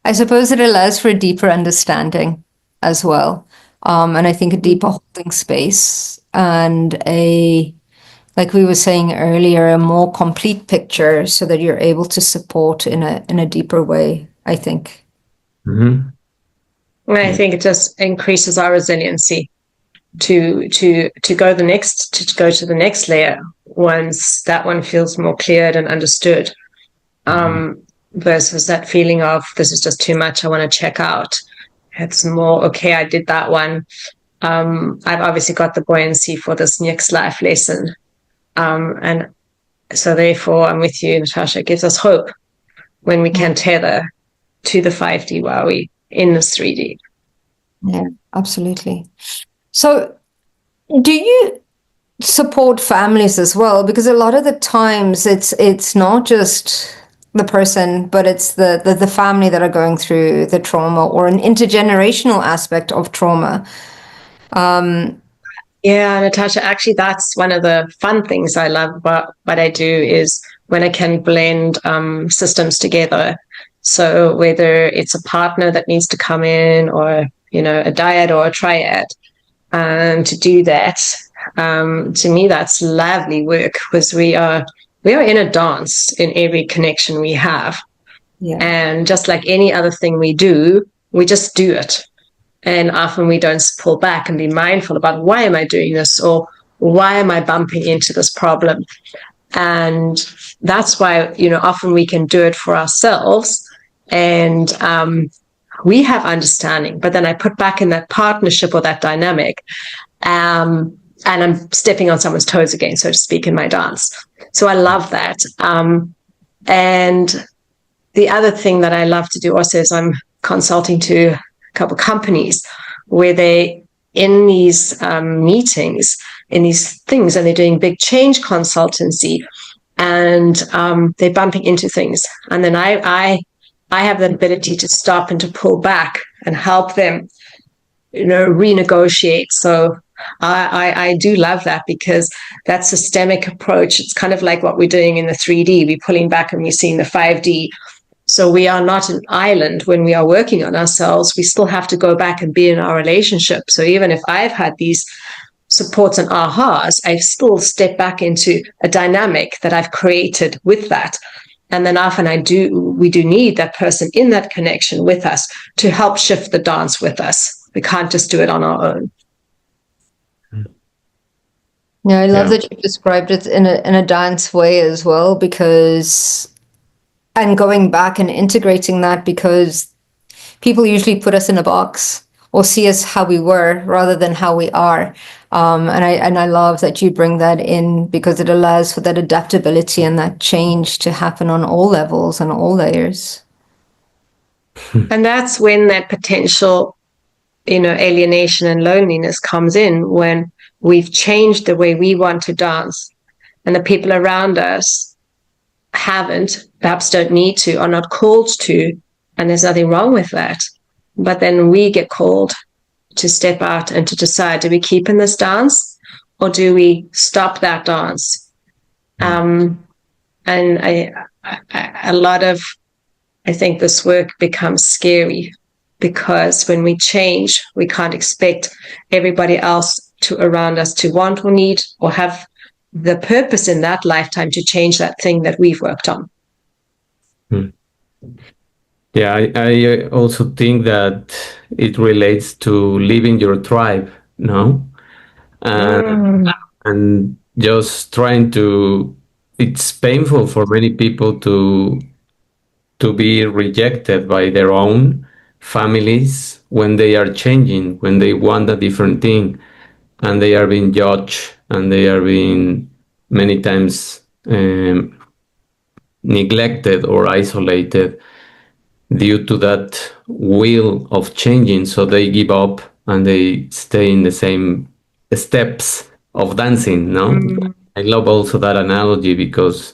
A: I suppose it allows for a deeper understanding as well. And I think a deeper holding space and like we were saying earlier, a more complete picture so that you're able to support in a deeper way, I think.
C: Mm-hmm.
B: I think it just increases our resiliency to go to the next layer once that one feels more cleared and understood. Versus that feeling of this is just too much, I want to check out. It's more, okay, I did that one. I've obviously got the buoyancy for this next life lesson. And so therefore I'm with you, Natasha. It gives us hope when we can tether to the 5D while we in this 3D.
A: Yeah, absolutely. So do you support families as well? Because a lot of the times it's not just the person, but it's the family that are going through the trauma or an intergenerational aspect of trauma.
B: Yeah, Natasha, actually, that's one of the fun things I love about what I do is when I can blend systems together. So whether it's a partner that needs to come in or, a dyad or a triad, to do that, to me, that's lovely work because we are in a dance in every connection we have.
A: Yeah.
B: And just like any other thing we do, we just do it. And often we don't pull back and be mindful about why am I doing this or why am I bumping into this problem? And that's why, often we can do it for ourselves and we have understanding, but then I put back in that partnership or that dynamic and I'm stepping on someone's toes again, so to speak, in my dance. So I love that. And the other thing that I love to do also is I'm consulting to couple companies where they in these meetings in these things and they're doing big change consultancy and they're bumping into things and then I have the ability to stop and to pull back and help them renegotiate. So I do love that because that systemic approach, it's kind of like what we're doing in the 3D. We're pulling back and we're seeing the 5D. So we are not an island when we are working on ourselves. We still have to go back and be in our relationship. So even if I've had these supports and ahas, I still step back into a dynamic that I've created with that. And then often we do need that person in that connection with us to help shift the dance with us. We can't just do it on our own.
A: Yeah, I love that you described it in a dance way as well, and going back and integrating that because people usually put us in a box or see us how we were rather than how we are. And I love that you bring that in because it allows for that adaptability and that change to happen on all levels and all layers.
B: And that's when that potential, alienation and loneliness comes in when we've changed the way we want to dance and the people around us haven't, perhaps don't need to, are not called to, and there's nothing wrong with that. But then we get called to step out and to decide, do we keep in this dance or do we stop that dance? And a lot of, I think this work becomes scary because when we change, we can't expect everybody else around us to want or need or have the purpose in that lifetime to change that thing that we've worked on.
C: Yeah, I also think that it relates to leaving your tribe, no? And just trying to, it's painful for many people to be rejected by their own families when they are changing, when they want a different thing, and they are being judged and they are being many times neglected or isolated due to that will of changing. So they give up and they stay in the same steps of dancing, no? I love also that analogy because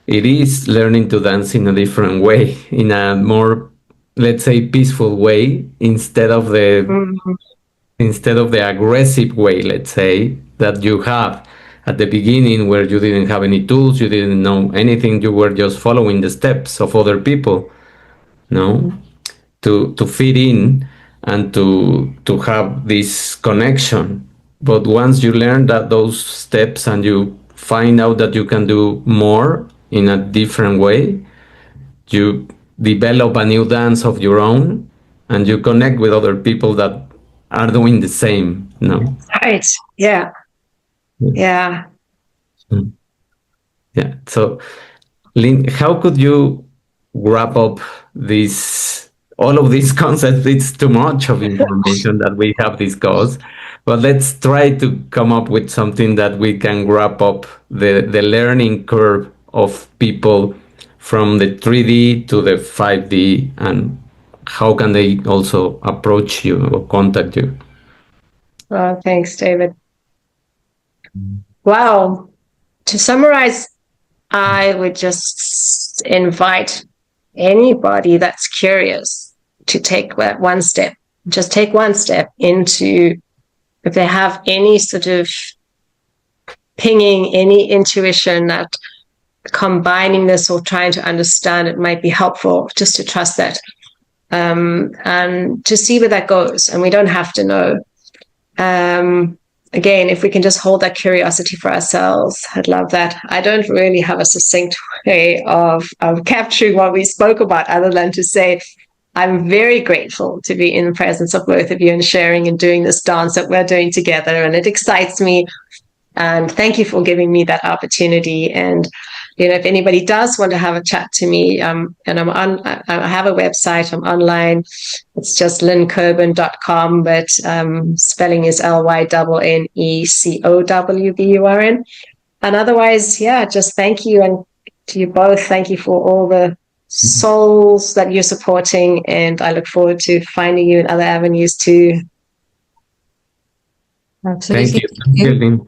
C: it is learning to dance in a different way, in a more, let's say, peaceful way, instead of the aggressive way, let's say, that you have at the beginning, where you didn't have any tools, you didn't know anything, you were just following the steps of other people, no, to fit in and to have this connection. But once you learn that those steps and you find out that you can do more in a different way, you develop a new dance of your own, and you connect with other people that are doing the same, no?
B: Right. Yeah. Yeah.
C: Yeah. So, Lynne, how could you wrap up this, all of these concepts? It's too much of information that we have discussed, but let's try to come up with something that we can wrap up the learning curve of people from the 3D to the 5D, and how can they also approach you or contact you?
B: Oh, thanks, David. Wow. To summarize, I would just invite anybody that's curious to take that one step. Just take one step into, if they have any sort of pinging, any intuition that combining this or trying to understand it might be helpful, just to trust that, and to see where that goes. And we don't have to know. Again, if we can just hold that curiosity for ourselves, I'd love that. I don't really have a succinct way of capturing what we spoke about, other than to say, I'm very grateful to be in the presence of both of you and sharing and doing this dance that we're doing together. And it excites me. And thank you for giving me that opportunity. And, you know, if anybody does want to have a chat to me, and I have a website, I'm online. It's just lynnecowburn.com, but spelling is LYNNECOWBURN. And otherwise, yeah, just thank you. And to you both, thank you for all the souls that you're supporting. And I look forward to finding you in other avenues too.
A: Absolutely.
C: Thank you, Lynne.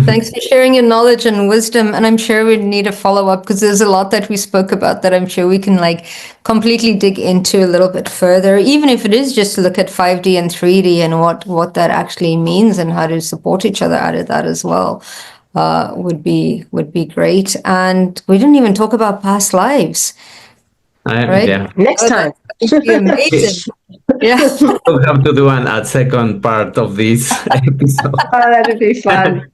A: Thanks for sharing your knowledge and wisdom. And I'm sure we need a follow-up, because there's a lot that we spoke about that I'm sure we can like completely dig into a little bit further, even if it is just to look at 5D and 3D and what that actually means and how to support each other out of that as well. Would be great. And we didn't even talk about past lives. Right?
C: Yeah.
B: Next time.
A: It'd be amazing. Yeah.
C: We'll have to do a second part of this episode.
B: Oh, that'd be fun.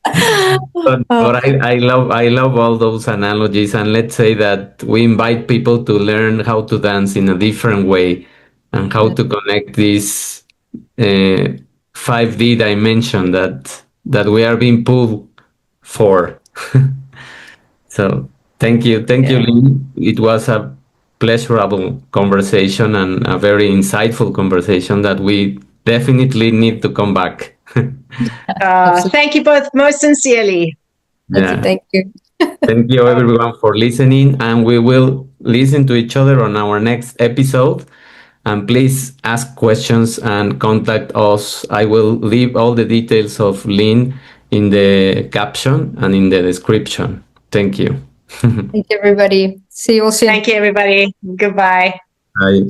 C: But I love all those analogies, and let's say that we invite people to learn how to dance in a different way and how to connect this 5D dimension that we are being pulled for. So thank you, Lynne. It was a pleasurable conversation and a very insightful conversation that we definitely need to come back.
B: Thank you both most sincerely.
C: Yeah.
A: Thank you.
C: Thank you everyone for listening, and we will listen to each other on our next episode. And please ask questions and contact us. I will leave all the details of Lynne in the caption and in the description. Thank you.
A: Thank you, everybody. See you all soon.
B: Thank you, everybody. Goodbye.
C: Bye.